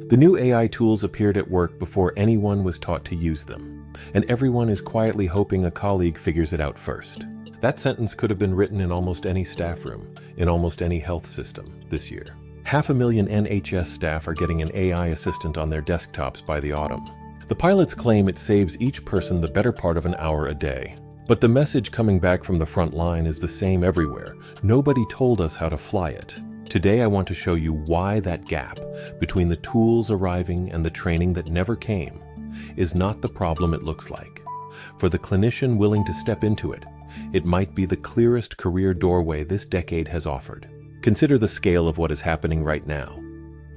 The new AI tools appeared at work before anyone was taught to use them, and everyone is quietly hoping a colleague figures it out first. That sentence could have been written in almost any staff room, in almost any health system this year. 500,000 NHS staff are getting an AI assistant on their desktops by the autumn. The pilots claim it saves each person the better part of an hour a day. But the message coming back from the front line is the same everywhere. Nobody told us how to fly it. Today I want to show you why that gap between the tools arriving and the training that never came is not the problem it looks like. For the clinician willing to step into it, it might be the clearest career doorway this decade has offered. Consider the scale of what is happening right now.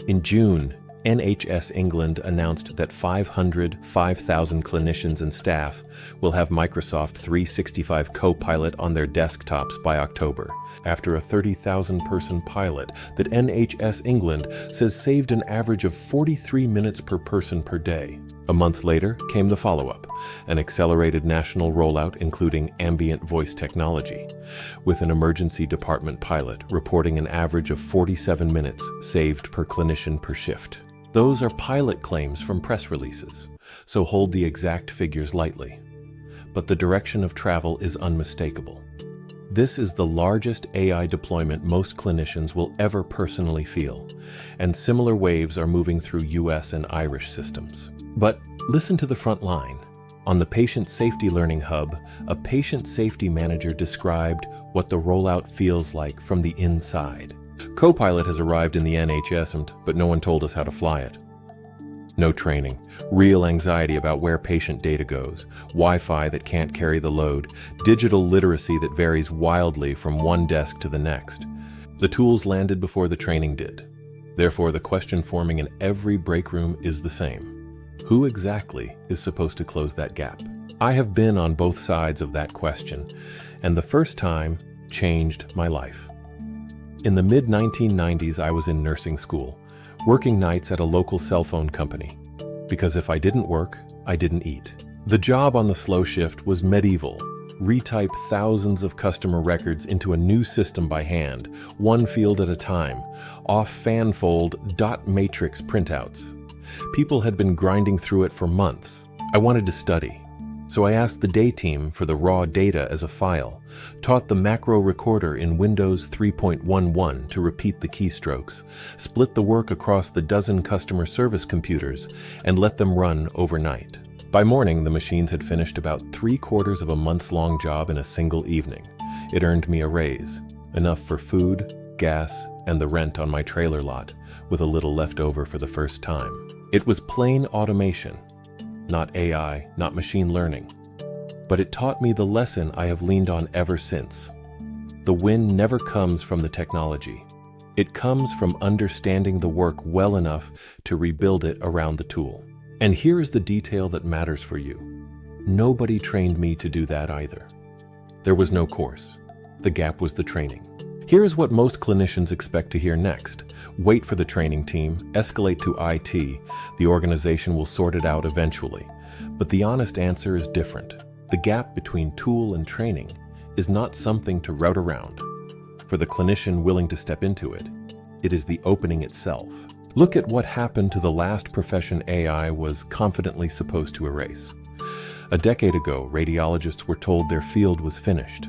In June, NHS England announced that 5,000 clinicians and staff will have Microsoft 365 Copilot on their desktops by October, after a 30,000-person pilot that NHS England says saved an average of 43 minutes per person per day. A month later came the follow-up, an accelerated national rollout including ambient voice technology, with an emergency department pilot reporting an average of 47 minutes saved per clinician per shift. Those are pilot claims from press releases, so hold the exact figures lightly. But the direction of travel is unmistakable. This is the largest AI deployment most clinicians will ever personally feel, and similar waves are moving through US and Irish systems. But listen to the front line. On the Patient Safety Learning Hub, a patient safety manager described what the rollout feels like from the inside. Copilot has arrived in the NHS, but no one told us how to fly it. No training, real anxiety about where patient data goes, Wi-Fi that can't carry the load, digital literacy that varies wildly from one desk to the next. The tools landed before the training did. Therefore, the question forming in every break room is the same. Who exactly is supposed to close that gap? I have been on both sides of that question, and the first time changed my life. In the mid-1990s, I was in nursing school, working nights at a local cell phone company, because if I didn't work, I didn't eat. The job on the slow shift was medieval. Retype thousands of customer records into a new system by hand, one field at a time, off fanfold dot matrix printouts. People had been grinding through it for months. I wanted to study, so I asked the day team for the raw data as a file, taught the macro recorder in Windows 3.11 to repeat the keystrokes, split the work across the dozen customer service computers, and let them run overnight. By morning, the machines had finished about 3/4 of a months-long job in a single evening. It earned me a raise, enough for food, gas, and the rent on my trailer lot, with a little left over for the first time. It was plain automation. Not AI, not machine learning. But it taught me the lesson I have leaned on ever since. The win never comes from the technology. It comes from understanding the work well enough to rebuild it around the tool. And here is the detail that matters for you. Nobody trained me to do that either. There was no course. The gap was the training. Here is what most clinicians expect to hear next. Wait for the training team, escalate to IT, the organization will sort it out eventually. But the honest answer is different. The gap between tool and training is not something to route around. For the clinician willing to step into it, it is the opening itself. Look at what happened to the last profession AI was confidently supposed to erase. A decade ago, radiologists were told their field was finished.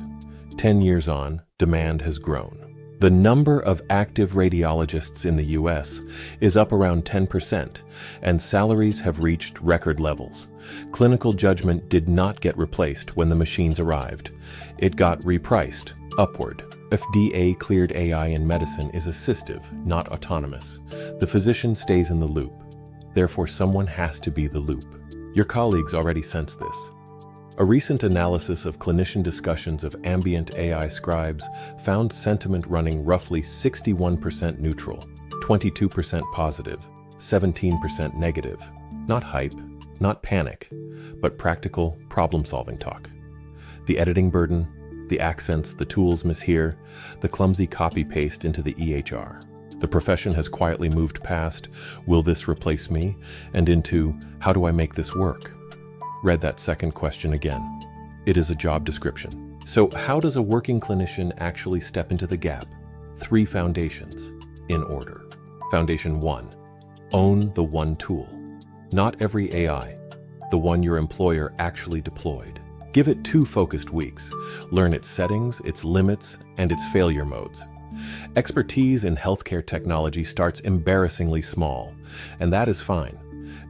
10 years on, demand has grown. The number of active radiologists in the US is up around 10%, and salaries have reached record levels. Clinical judgment did not get replaced when the machines arrived. It got repriced, upward. FDA-cleared AI in medicine is assistive, not autonomous. The physician stays in the loop. Therefore, someone has to be the loop. Your colleagues already sense this. A recent analysis of clinician discussions of ambient AI scribes found sentiment running roughly 61% neutral, 22% positive, 17% negative. Not hype, not panic, but practical problem-solving talk. The editing burden, the accents the tools mishear, the clumsy copy-paste into the EHR. The profession has quietly moved past, "Will this replace me?" and into, "How do I make this work?" Read that second question again. It is a job description. So how does a working clinician actually step into the gap? 3 foundations, in order. Foundation 1, Own the one tool. Not every AI, the one your employer actually deployed. Give it 2 focused weeks. Learn its settings, its limits, and its failure modes. Expertise in healthcare technology starts embarrassingly small, and that is fine.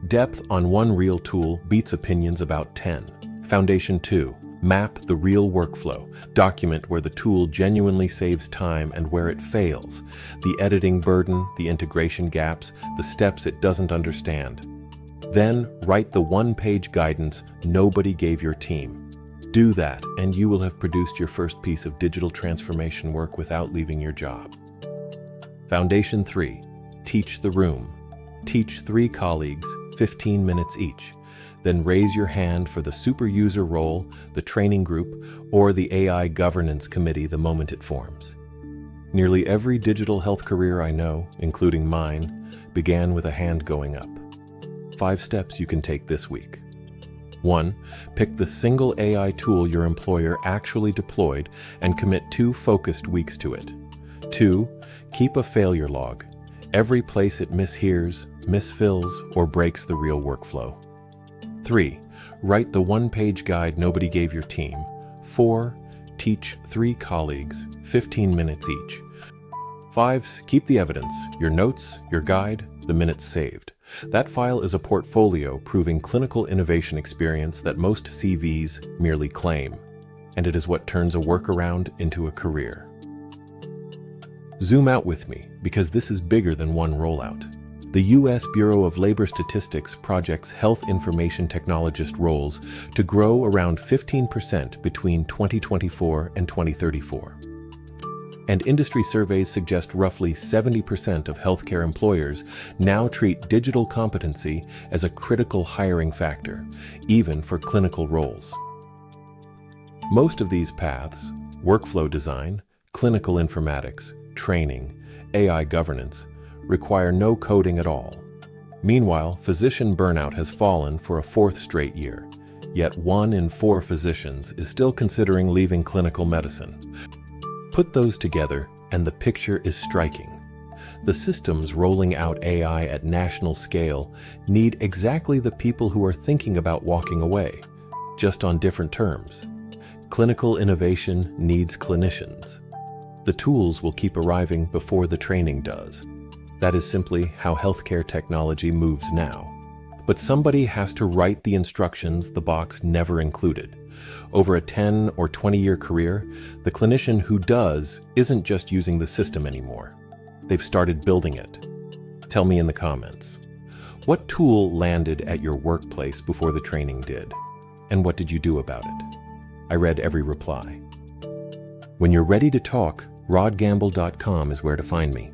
Depth on one real tool beats opinions about 10. Foundation 2. Map the real workflow. Document where the tool genuinely saves time and where it fails. The editing burden, the integration gaps, the steps it doesn't understand. Then write the 1-page guidance nobody gave your team. Do that, and you will have produced your first piece of digital transformation work without leaving your job. Foundation 3. Teach the room. Teach 3 colleagues, 15 minutes each. Then raise your hand for the super user role, the training group, or the AI governance committee the moment it forms. Nearly every digital health career I know, including mine, began with a hand going up. 5 steps you can take this week. 1. Pick the single AI tool your employer actually deployed and commit 2 focused weeks to it. 2. Keep a failure log. Every place it mishears, misfills, or breaks the real workflow. 3. Write the 1-page guide nobody gave your team. 4. Teach 3 colleagues, 15 minutes each. 5. Keep the evidence, your notes, your guide, the minutes saved. That file is a portfolio proving clinical innovation experience that most CVs merely claim, and it is what turns a workaround into a career. Zoom out with me, because this is bigger than one rollout. The U.S. Bureau of Labor Statistics projects health information technologist roles to grow around 15% between 2024 and 2034. And industry surveys suggest roughly 70% of healthcare employers now treat digital competency as a critical hiring factor, even for clinical roles. Most of these paths, workflow design, clinical informatics, training, AI governance, require no coding at all. Meanwhile, physician burnout has fallen for a 4th straight year, yet 1 in 4 physicians is still considering leaving clinical medicine. Put those together, and the picture is striking. The systems rolling out AI at national scale need exactly the people who are thinking about walking away, just on different terms. Clinical innovation needs clinicians. The tools will keep arriving before the training does. That is simply how healthcare technology moves now. But somebody has to write the instructions the box never included. Over a 10 or 20-year career, the clinician who does isn't just using the system anymore. They've started building it. Tell me in the comments. What tool landed at your workplace before the training did? And what did you do about it? I read every reply. When you're ready to talk, rodgamble.com is where to find me.